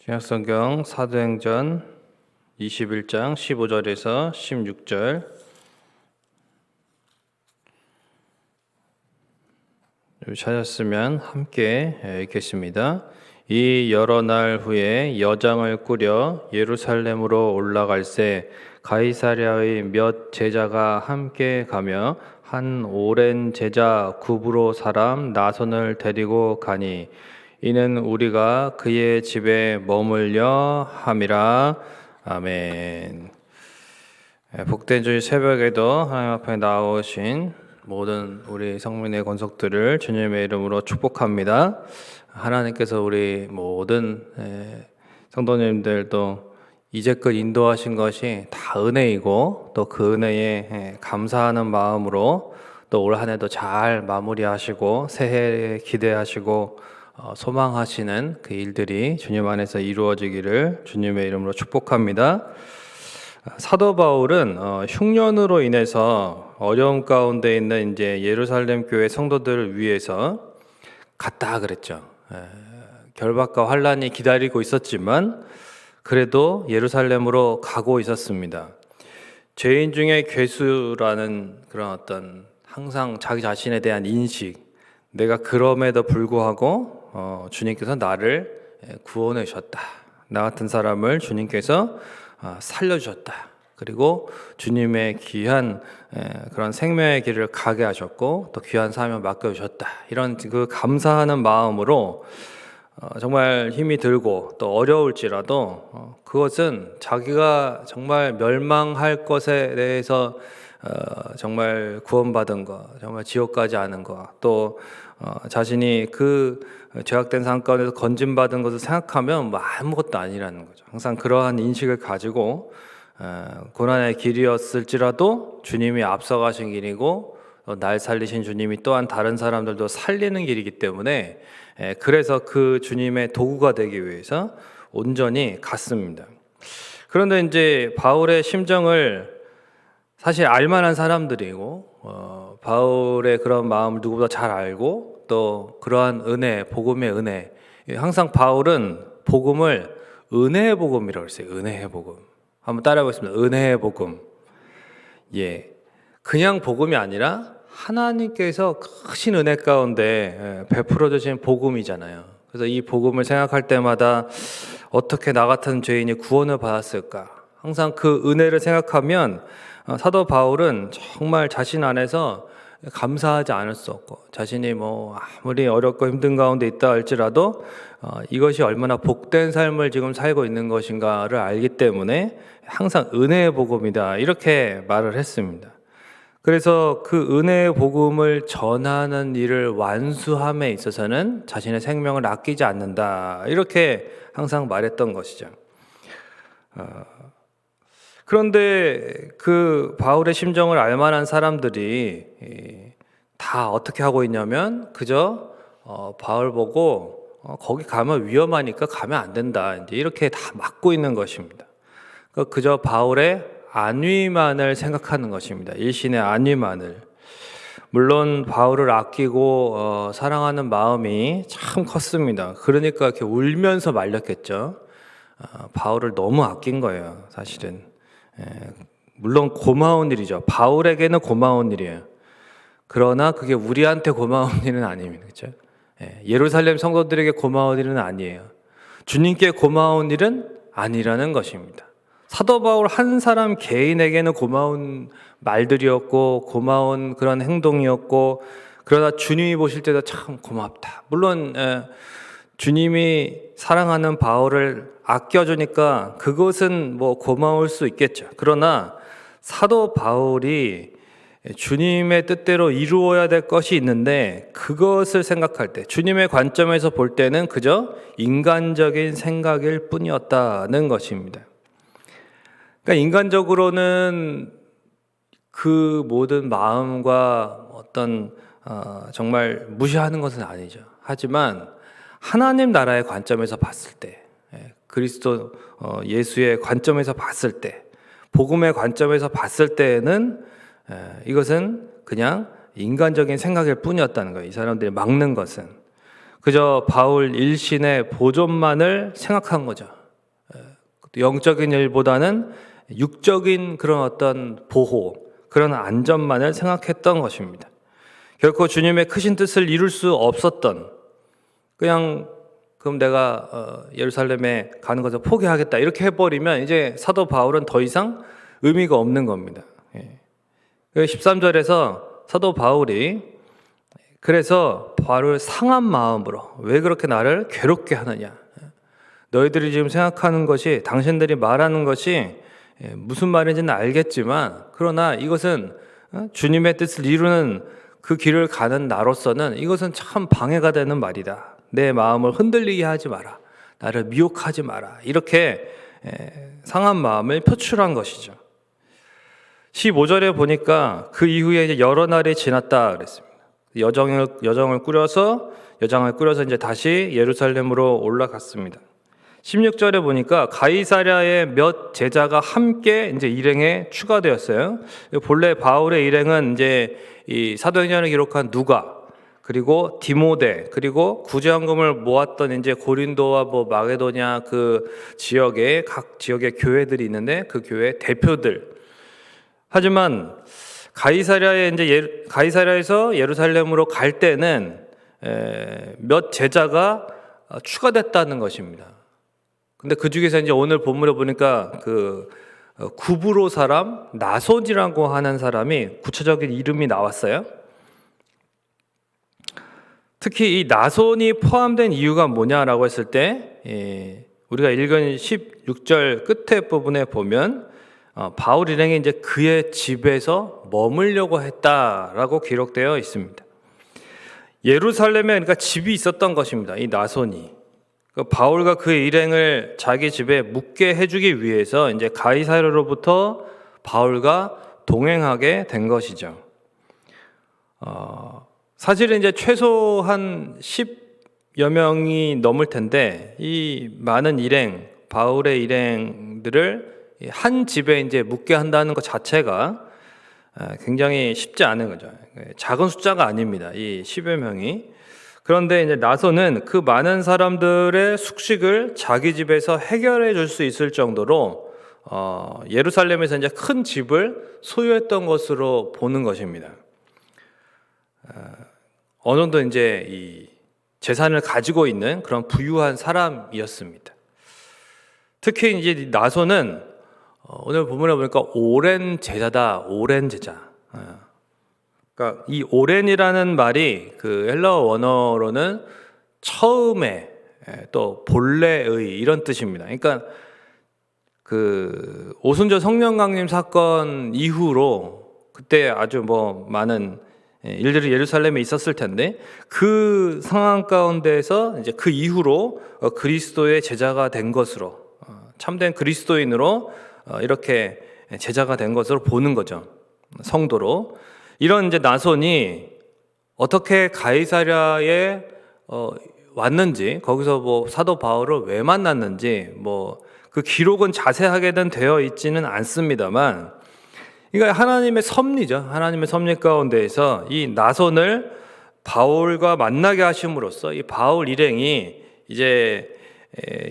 신약성경 사도행전 21장 15절에서 16절. 찾았으면 함께 읽겠습니다. 이 여러 날 후에 여장을 꾸려 예루살렘으로 올라갈새 가이사랴의 몇 제자가 함께 가며 한 오랜 제자 구브로 사람 나손을 데리고 가니 이는 우리가 그의 집에 머물려 함이라. 아멘. 복된 주일 새벽에도 하나님 앞에 나오신 모든 우리 성민의 권속들을 주님의 이름으로 축복합니다. 하나님께서 우리 모든 성도님들도 이제껏 인도하신 것이 다 은혜이고 또 그 은혜에 감사하는 마음으로 또 올 한 해도 잘 마무리하시고 새해에 기대하시고 소망하시는 그 일들이 주님 안에서 이루어지기를 주님의 이름으로 축복합니다. 사도 바울은 흉년으로 인해서 어려움 가운데 있는 이제 예루살렘 교회 성도들을 위해서 갔다 그랬죠. 결박과 환란이 기다리고 있었지만 그래도 예루살렘으로 가고 있었습니다. 죄인 중에 괴수라는 그런 어떤 항상 자기 자신에 대한 인식, 내가 그럼에도 불구하고 주님께서 나를 구원해 주셨다. 나 같은 사람을 주님께서 살려주셨다. 그리고 주님의 귀한 그런 생명의 길을 가게 하셨고 또 귀한 사명을 맡겨주셨다. 이런 그 감사하는 마음으로 정말 힘이 들고 또 어려울지라도 그것은 자기가 정말 멸망할 것에 대해서 정말 구원받은 것, 정말 지옥 가지 않은 것, 또 자신이 그 죄악된 삶 가운데서 건진받은 것을 생각하면 뭐 아무것도 아니라는 거죠. 항상 그러한 인식을 가지고 고난의 길이었을지라도 주님이 앞서가신 길이고 날 살리신 주님이 또한 다른 사람들도 살리는 길이기 때문에 그래서 그 주님의 도구가 되기 위해서 온전히 갔습니다. 그런데 이제 바울의 심정을 사실 알만한 사람들이고 바울의 그런 마음을 누구보다 잘 알고 또 그러한 은혜, 복음의 은혜, 항상 바울은 복음을 은혜의 복음이라고 했어요. 은혜의 복음. 한번 따라해 보겠습니다. 은혜의 복음. 그냥 복음이 아니라 하나님께서 크신 은혜 가운데 베풀어 주신 복음이잖아요. 그래서 이 복음을 생각할 때마다 어떻게 나 같은 죄인이 구원을 받았을까? 항상 그 은혜를 생각하면 사도 바울은 정말 자신 안에서 감사하지 않을 수 없고 자신이 뭐 아무리 어렵고 힘든 가운데 있다 할지라도 이것이 얼마나 복된 삶을 지금 살고 있는 것인가를 알기 때문에 항상 은혜의 복음이다 이렇게 말을 했습니다. 그래서 그 은혜의 복음을 전하는 일을 완수함에 있어서는 자신의 생명을 아끼지 않는다 이렇게 항상 말했던 것이죠. 그런데 그 바울의 심정을 알만한 사람들이 다 어떻게 하고 있냐면 그저 바울 보고 거기 가면 위험하니까 가면 안 된다 이제 이렇게 다 막고 있는 것입니다. 그저 바울의 안위만을 생각하는 것입니다. 일신의 안위만을. 물론 바울을 아끼고 사랑하는 마음이 참 컸습니다. 그러니까 이렇게 울면서 말렸겠죠. 바울을 너무 아낀 거예요, 사실은. 물론 고마운 일이죠. 바울에게는 고마운 일이에요. 그러나 그게 우리한테 고마운 일은 아닙니다. 그렇죠? 예루살렘 성도들에게 고마운 일은 아니에요. 주님께 고마운 일은 아니라는 것입니다. 사도 바울 한 사람 개인에게는 고마운 말들이었고 고마운 그런 행동이었고 그러나 주님이 보실 때도 참 고맙다. 물론 주님이 사랑하는 바울을 아껴주니까 그것은 뭐 고마울 수 있겠죠. 그러나 사도 바울이 주님의 뜻대로 이루어야 될 것이 있는데 그것을 생각할 때 주님의 관점에서 볼 때는 그저 인간적인 생각일 뿐이었다는 것입니다. 그러니까 인간적으로는 그 모든 마음과 어떤 정말 무시하는 것은 아니죠. 하지만 하나님 나라의 관점에서 봤을 때 그리스도 예수의 관점에서 봤을 때 복음의 관점에서 봤을 때는 이것은 그냥 인간적인 생각일 뿐이었다는 거예요. 이 사람들이 막는 것은. 그저 바울 일신의 보존만을 생각한 거죠. 영적인 일보다는 육적인 그런 어떤 보호, 그런 안전만을 생각했던 것입니다. 결코 주님의 크신 뜻을 이룰 수 없었던, 그냥 그럼 내가 예루살렘에 가는 것을 포기하겠다 이렇게 해버리면 이제 사도 바울은 더 이상 의미가 없는 겁니다. 13절에서 사도 바울이 그래서 바울을 상한 마음으로, 왜 그렇게 나를 괴롭게 하느냐, 너희들이 지금 생각하는 것이, 당신들이 말하는 것이 무슨 말인지는 알겠지만, 그러나 이것은 주님의 뜻을 이루는 그 길을 가는 나로서는 이것은 참 방해가 되는 말이다. 내 마음을 흔들리게 하지 마라, 나를 미혹하지 마라, 이렇게 상한 마음을 표출한 것이죠. 15절에 보니까 그 이후에 이제 여러 날이 지났다 그랬습니다. 여정을 꾸려서 이제 다시 예루살렘으로 올라갔습니다. 16절에 보니까 가이사랴의 몇 제자가 함께 이제 일행에 추가되었어요. 본래 바울의 일행은 이제 이 사도행전을 기록한 누가, 그리고 디모데, 그리고 구제헌금을 모았던 이제 고린도와 마게도냐 그 지역에 각 지역의 교회들이 있는데 그 교회 대표들. 하지만 가이사랴에서 예루살렘으로 갈 때는 몇 제자가 추가됐다는 것입니다. 근데 그 중에서 이제 오늘 본문에 보니까 그 구브로 사람 나손이라고 하는 사람이 구체적인 이름이 나왔어요. 특히 이 나손이 포함된 이유가 뭐냐라고 했을 때, 우리가 읽은 16절 끝에 부분에 보면 바울 일행이 이제 그의 집에서 머물려고 했다라고 기록되어 있습니다. 예루살렘에 그러니까 집이 있었던 것입니다. 이 나손이. 바울과 그의 일행을 자기 집에 묵게 해주기 위해서 이제 가이사랴로부터 바울과 동행하게 된 것이죠. 사실은 이제 최소 한 10여 명이 넘을 텐데 이 많은 일행, 바울의 일행들을 한 집에 이제 묵게 한다는 것 자체가 굉장히 쉽지 않은 거죠. 작은 숫자가 아닙니다. 이 10여 명이. 그런데 이제 나손은 그 많은 사람들의 숙식을 자기 집에서 해결해 줄 수 있을 정도로 예루살렘에서 이제 큰 집을 소유했던 것으로 보는 것입니다. 어느 정도 이제 이 재산을 가지고 있는 그런 부유한 사람이었습니다. 특히 이제 나손은 오늘 본문에 보니까 오랜 제자다, 오랜 제자. 그러니까 이 오랜이라는 말이 그 헬라어 원어로는 처음에, 또 본래의 이런 뜻입니다. 그러니까 그 오순절 성령 강림 사건 이후로 그때 아주 많은 일들이 예루살렘에 있었을 텐데 그 상황 가운데서 이제 그 이후로 그리스도의 제자가 된 것으로, 참된 그리스도인으로 이렇게 제자가 된 것으로 보는 거죠. 성도로. 이런 이제 나손이 어떻게 가이사랴에 왔는지, 거기서 사도 바울을 왜 만났는지 그 기록은 자세하게는 되어 있지는 않습니다만, 그러니까 하나님의 섭리죠. 하나님의 섭리 가운데에서 이 나손을 바울과 만나게 하심으로써 이 바울 일행이 이제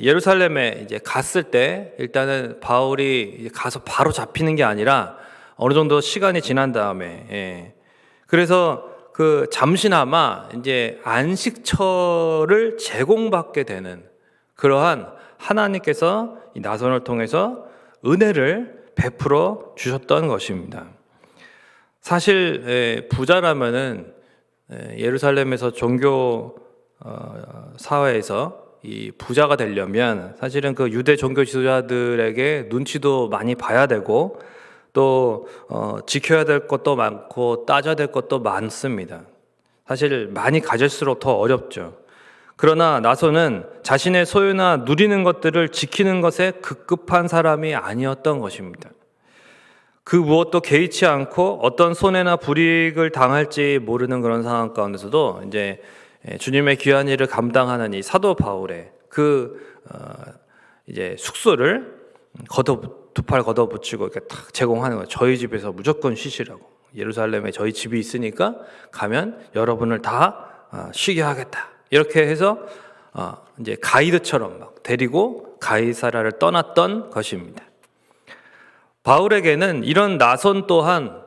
예루살렘에 이제 갔을 때 일단은 바울이 가서 바로 잡히는 게 아니라 어느 정도 시간이 지난 다음에, 그래서 그 잠시나마 이제 안식처를 제공받게 되는 그러한 하나님께서 이 나손을 통해서 은혜를 베풀어 주셨던 것입니다. 사실 부자라면은 예루살렘에서 종교 사회에서 이 부자가 되려면 사실은 그 유대 종교 지도자들에게 눈치도 많이 봐야 되고 또 지켜야 될 것도 많고 따져야 될 것도 많습니다. 사실 많이 가질수록 더 어렵죠. 그러나 나손은 자신의 소유나 누리는 것들을 지키는 것에 급급한 사람이 아니었던 것입니다. 그 무엇도 개의치 않고 어떤 손해나 불이익을 당할지 모르는 그런 상황 가운데서도 이제 주님의 귀한 일을 감당하는 이 사도 바울의 이제 숙소를 두 팔 걷어붙이고 이렇게 탁 제공하는 거예요. 저희 집에서 무조건 쉬시라고. 예루살렘에 저희 집이 있으니까 가면 여러분을 다 쉬게 하겠다. 이렇게 해서 이제 가이드처럼 막 데리고 가이사랴를 떠났던 것입니다. 바울에게는 이런 나선 또한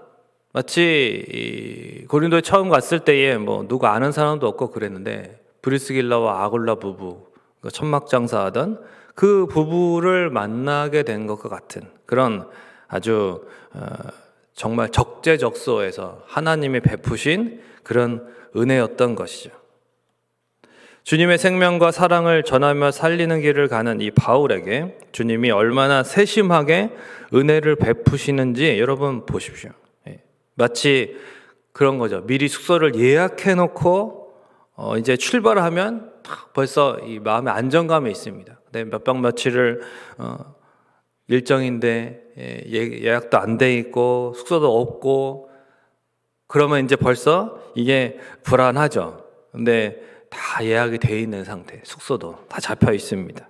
마치 고린도에 처음 갔을 때에 뭐 누구 아는 사람도 없고 그랬는데 브리스길라와 아굴라 부부, 천막장사하던 그 부부를 만나게 된 것과 같은 그런 아주 정말 적재적소에서 하나님이 베푸신 그런 은혜였던 것이죠. 주님의 생명과 사랑을 전하며 살리는 길을 가는 이 바울에게 주님이 얼마나 세심하게 은혜를 베푸시는지 여러분 보십시오. 마치 그런 거죠. 미리 숙소를 예약해 놓고 이제 출발을 하면 벌써 이 마음의 안정감이 있습니다. 몇 박 며칠을 일정인데 예약도 안 돼 있고 숙소도 없고 그러면 이제 벌써 이게 불안하죠. 근데 다 예약이 돼 있는 상태, 숙소도 다 잡혀 있습니다.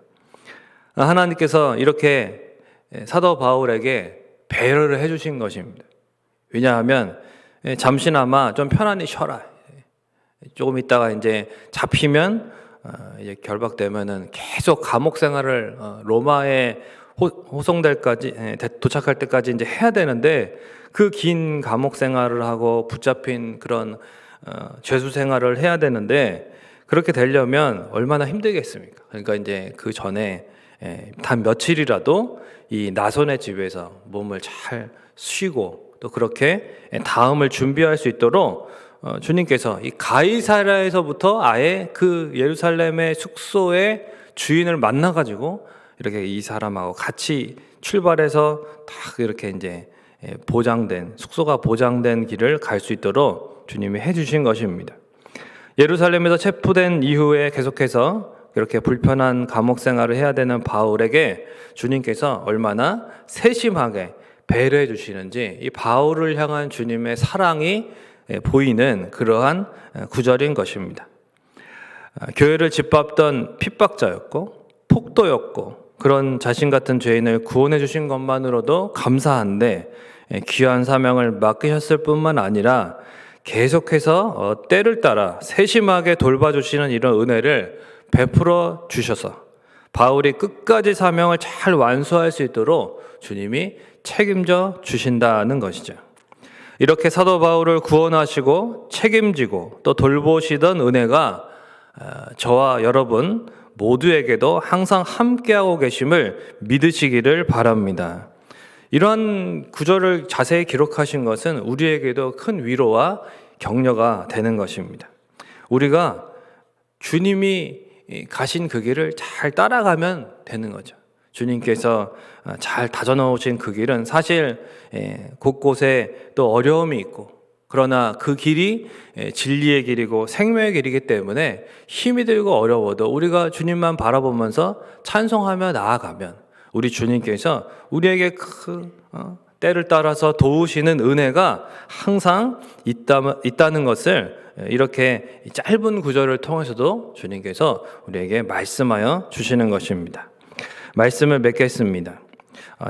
하나님께서 이렇게 사도 바울에게 배려를 해주신 것입니다. 왜냐하면 잠시나마 좀 편안히 쉬어라. 조금 있다가 이제 잡히면 이제 결박되면은 계속 감옥 생활을 로마에 호송될까지 도착할 때까지 이제 해야 되는데 그 긴 감옥 생활을 하고 붙잡힌 그런 죄수 생활을 해야 되는데 그렇게 되려면 얼마나 힘들겠습니까? 그러니까 이제 그 전에 단 며칠이라도 이 나손의 집에서 몸을 잘 쉬고 또 그렇게 다음을 준비할 수 있도록 주님께서 이 가이사랴에서부터 아예 그 예루살렘의 숙소의 주인을 만나가지고 이렇게 이 사람하고 같이 출발해서 다 이렇게 이제 숙소가 보장된 길을 갈 수 있도록 주님이 해주신 것입니다. 예루살렘에서 체포된 이후에 계속해서 이렇게 불편한 감옥 생활을 해야 되는 바울에게 주님께서 얼마나 세심하게 배려해 주시는지 이 바울을 향한 주님의 사랑이 보이는 그러한 구절인 것입니다. 교회를 짓밟던 핍박자였고 폭도였고 그런 자신 같은 죄인을 구원해 주신 것만으로도 감사한데 귀한 사명을 맡기셨을 뿐만 아니라 계속해서 때를 따라 세심하게 돌봐주시는 이런 은혜를 베풀어 주셔서 바울이 끝까지 사명을 잘 완수할 수 있도록 주님이 책임져 주신다는 것이죠. 이렇게 사도 바울을 구원하시고 책임지고 또 돌보시던 은혜가 저와 여러분 모두에게도 항상 함께하고 계심을 믿으시기를 바랍니다. 이러한 구절을 자세히 기록하신 것은 우리에게도 큰 위로와 격려가 되는 것입니다. 우리가 주님이 가신 그 길을 잘 따라가면 되는 거죠. 주님께서 잘 다져놓으신 그 길은 사실 곳곳에 또 어려움이 있고 그러나 그 길이 진리의 길이고 생명의 길이기 때문에 힘이 들고 어려워도 우리가 주님만 바라보면서 찬송하며 나아가면 우리 주님께서 우리에게 때를 따라서 도우시는 은혜가 항상 있다는 것을 이렇게 짧은 구절을 통해서도 주님께서 우리에게 말씀하여 주시는 것입니다. 말씀을 맺겠습니다.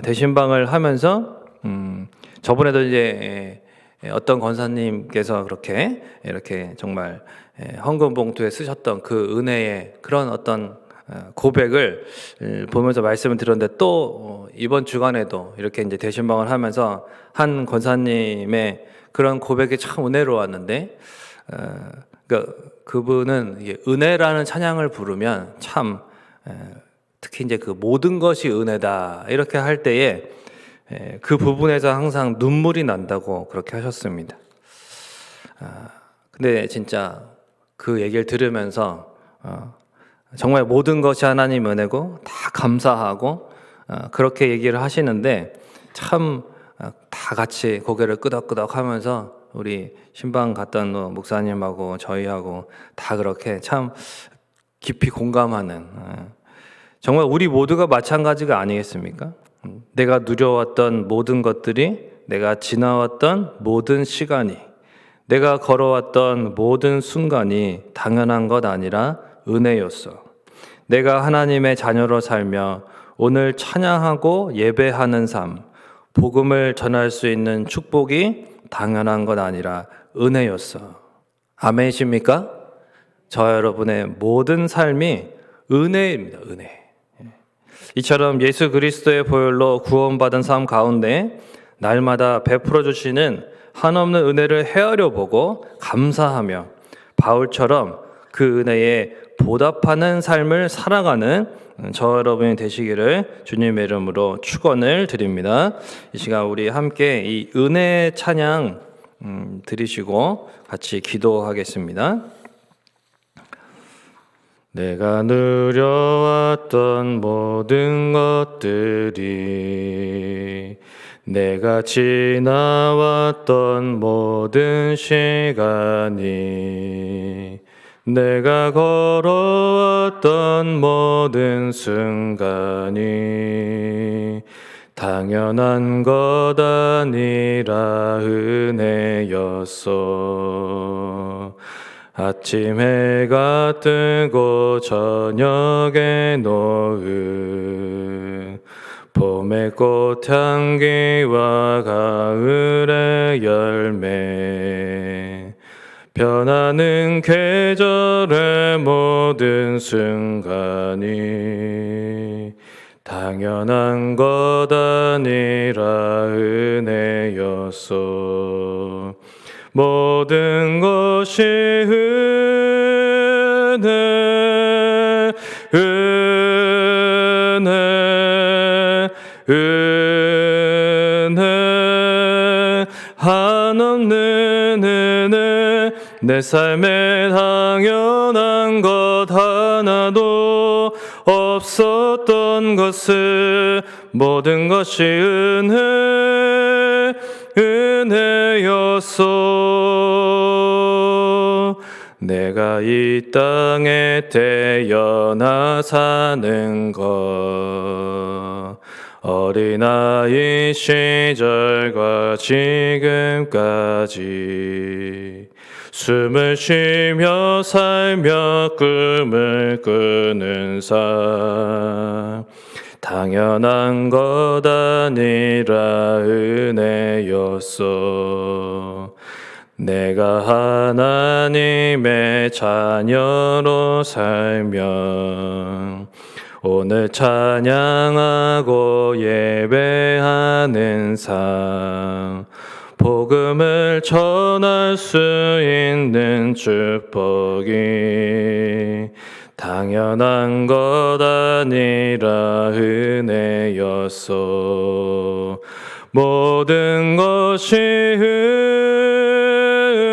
대신방을 하면서 저번에도 이제 어떤 권사님께서 그렇게 이렇게 정말 헌금 봉투에 쓰셨던 그 은혜의 그런 어떤 고백을 보면서 말씀을 드렸는데 또 이번 주간에도 이렇게 이제 대신방을 하면서 한 권사님의 그런 고백이 참 은혜로웠는데 그러니까 그분은 은혜라는 찬양을 부르면 참 특히 이제 그 모든 것이 은혜다 이렇게 할 때에 그 부분에서 항상 눈물이 난다고 그렇게 하셨습니다. 근데 진짜 그 얘기를 들으면서 정말 모든 것이 하나님 은혜고 다 감사하고 그렇게 얘기를 하시는데 참 다 같이 고개를 끄덕끄덕 하면서 우리 신방 갔던 목사님하고 저희하고 다 그렇게 참 깊이 공감하는 정말 우리 모두가 마찬가지가 아니겠습니까? 내가 누려왔던 모든 것들이 내가 지나왔던 모든 시간이 내가 걸어왔던 모든 순간이 당연한 것 아니라 은혜였어. 내가 하나님의 자녀로 살며 오늘 찬양하고 예배하는 삶, 복음을 전할 수 있는 축복이 당연한 것 아니라 은혜였어. 아멘이십니까? 저와 여러분의 모든 삶이 은혜입니다. 은혜. 이처럼 예수 그리스도의 보혈로 구원받은 삶 가운데 날마다 베풀어 주시는 한없는 은혜를 헤아려 보고 감사하며 바울처럼 그 은혜에 보답하는 삶을 살아가는 저 여러분이 되시기를 주님의 이름으로 축원을 드립니다. 이 시간 우리 함께 이 은혜 찬양 드리시고 같이 기도하겠습니다. 내가 누려왔던 모든 것들이, 내가 지나왔던 모든 시간이, 내가 걸어왔던 모든 순간이 당연한 것 아니라 은혜였어. 아침 해가 뜨고 저녁에 노을, 봄의 꽃향기와 가을의 열매, 변하는 계절의 모든 순간이 당연한 것 아니라 은혜였어. 모든 것이 은혜, 은혜, 은혜, 한없는 은혜. 내 삶에 당연한 것 하나도 없었던 것을 모든 것이 은혜였소. 내가 이 땅에 태어나 사는 것, 어린아이 시절과 지금까지 숨을 쉬며 살며 꿈을 꾸는 삶, 당연한 것 아니라 은혜였어. 내가 하나님의 자녀로 살면 오늘 찬양하고 예배하는 삶, 복음을 전할 수 있는 축복이 당연한 것 아니라 은혜였어. 모든 것이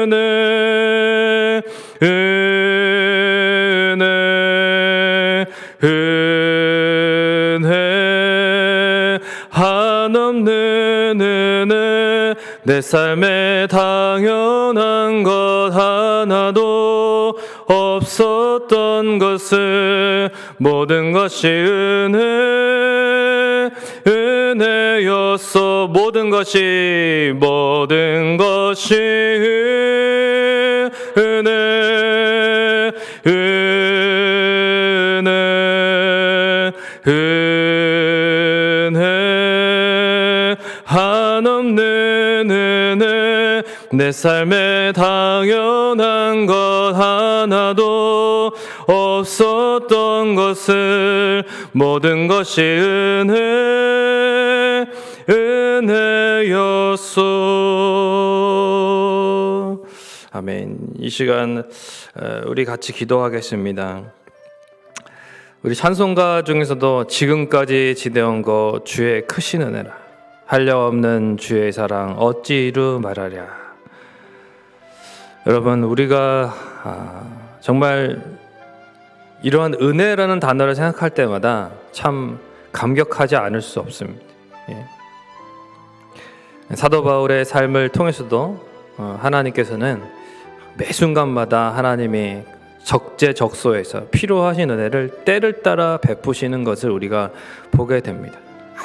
은혜, 은혜, 은혜, 한없는 은혜. 내 삶에 당연한 것 하나도 없었던 것을 모든 것이 은혜였어. 모든 것이 은혜, 은혜, 은혜, 한없는 은혜. 내 삶에 당연한 것 하나도 없었던 것을 모든 것이 은혜였소. 아멘. 이 시간 우리 같이 기도하겠습니다. 우리 찬송가 중에서도 지금까지 지내온 것 주의 크신 은혜라, 한량없는 주의 사랑 어찌 이루 말하랴. 여러분, 우리가 정말 이러한 은혜라는 단어를 생각할 때마다 참 감격하지 않을 수 없습니다. 사도 바울의 삶을 통해서도 하나님께서는 매 순간마다 하나님이 적재적소에서 필요하신 은혜를 때를 따라 베푸시는 것을 우리가 보게 됩니다.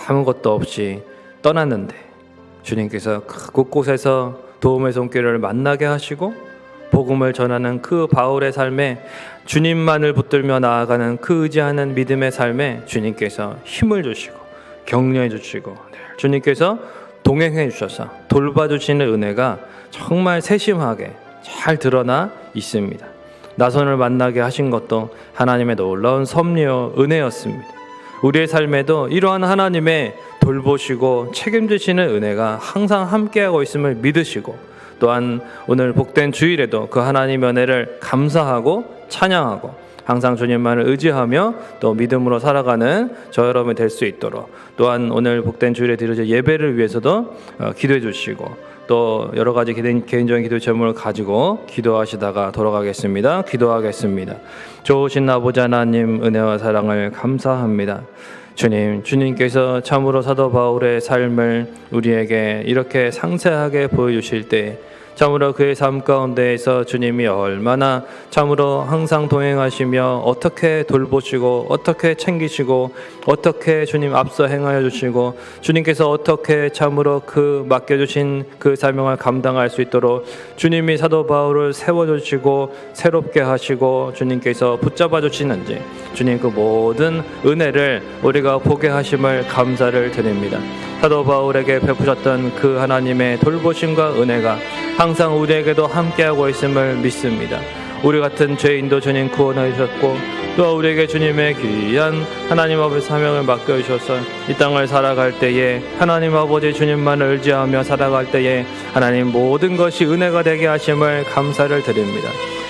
아무것도 없이 떠났는데 주님께서 곳곳에서 도움의 손길을 만나게 하시고 복음을 전하는 그 바울의 삶에 주님만을 붙들며 나아가는 그 의지하는 믿음의 삶에 주님께서 힘을 주시고 격려해 주시고 주님께서 동행해 주셔서 돌봐주시는 은혜가 정말 세심하게 잘 드러나 있습니다. 나손을 만나게 하신 것도 하나님의 놀라운 섭리와 은혜였습니다. 우리의 삶에도 이러한 하나님의 돌보시고 책임지시는 은혜가 항상 함께하고 있음을 믿으시고, 또한 오늘 복된 주일에도 그 하나님의 은혜를 감사하고 찬양하고 항상 주님만을 의지하며 또 믿음으로 살아가는 저 여러분이 될 수 있도록, 또한 오늘 복된 주일에 드려질 예배를 위해서도 기도해 주시고, 또 여러 가지 개인적인 기도 제목을 가지고 기도하시다가 돌아가겠습니다. 기도하겠습니다. 좋으신 아버지 하나님, 은혜와 사랑을 감사합니다. 주님께서 참으로 사도 바울의 삶을 우리에게 이렇게 상세하게 보여주실 때 참으로 그의 삶 가운데에서 주님이 얼마나 참으로 항상 동행하시며 어떻게 돌보시고 어떻게 챙기시고 어떻게 주님 앞서 행하여 주시고 주님께서 어떻게 참으로 그 맡겨주신 그 사명을 감당할 수 있도록 주님이 사도 바울을 세워주시고 새롭게 하시고 주님께서 붙잡아 주시는지, 주님 그 모든 은혜를 우리가 보게 하심을 감사를 드립니다. 사도 바울에게 베푸셨던 그 하나님의 돌보심과 은혜가 항상 우리에게도 함께하고 있음을 믿습니다. 우리 같은 죄인도 주님 구원해 주셨고, 또 우리에게 주님의 귀한 하나님 아버지 사명을 맡겨주셔서 이 땅을 살아갈 때에 하나님 아버지 주님만을 의지하며 살아갈 때에 하나님 모든 것이 은혜가 되게 하심을 감사를 드립니다.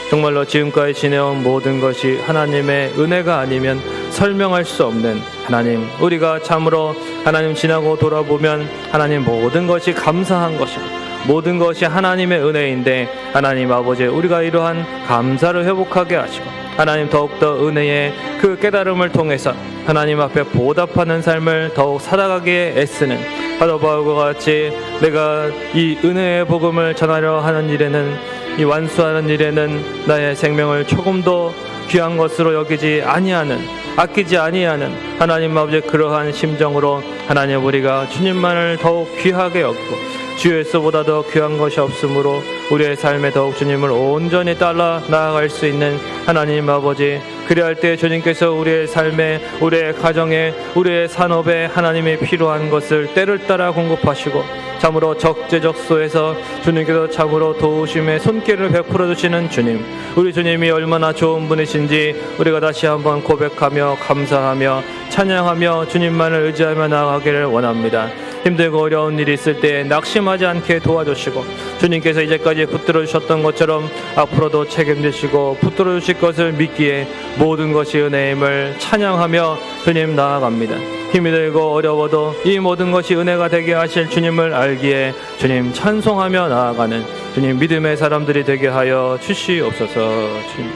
정말로 지금까지 지내온 모든 것이 하나님의 은혜가 아니면 설명할 수 없는 하나님, 우리가 참으로 하나님 지나고 돌아보면 하나님 모든 것이 감사한 것이고 모든 것이 하나님의 은혜인데, 하나님 아버지 우리가 이러한 감사를 회복하게 하시고 하나님 더욱더 은혜의 그 깨달음을 통해서 하나님 앞에 보답하는 삶을 더욱 살아가기에 애쓰는 사도 바울과 같이 내가 이 은혜의 복음을 전하려 하는 일에는, 이 완수하는 일에는 나의 생명을 조금도 귀한 것으로 여기지 아니하는, 아끼지 아니하는 하나님 아버지 그러한 심정으로 하나님 우리가 주님만을 더욱 귀하게 여기고 주 예수보다도 귀한 것이 없으므로 우리의 삶에 더욱 주님을 온전히 따라 나아갈 수 있는 하나님 아버지, 그리할 때 주님께서 우리의 삶에, 우리의 가정에, 우리의 산업에 하나님이 필요한 것을 때를 따라 공급하시고 참으로 적재적소에서 주님께서 참으로 도우심의 손길을 베풀어 주시는 주님, 우리 주님이 얼마나 좋은 분이신지 우리가 다시 한번 고백하며 감사하며 찬양하며 주님만을 의지하며 나아가기를 원합니다. 힘들고 어려운 일이 있을 때 낙심하지 않게 도와주시고 주님께서 이제까지 붙들어 주셨던 것처럼 앞으로도 책임지시고 붙들어 주실 것을 믿기에 모든 것이 은혜임을 찬양하며 주님 나아갑니다. 힘이 들고 어려워도 이 모든 것이 은혜가 되게 하실 주님을 알기에 주님 찬송하며 나아가는 주님 믿음의 사람들이 되게 하여 주시옵소서. 주님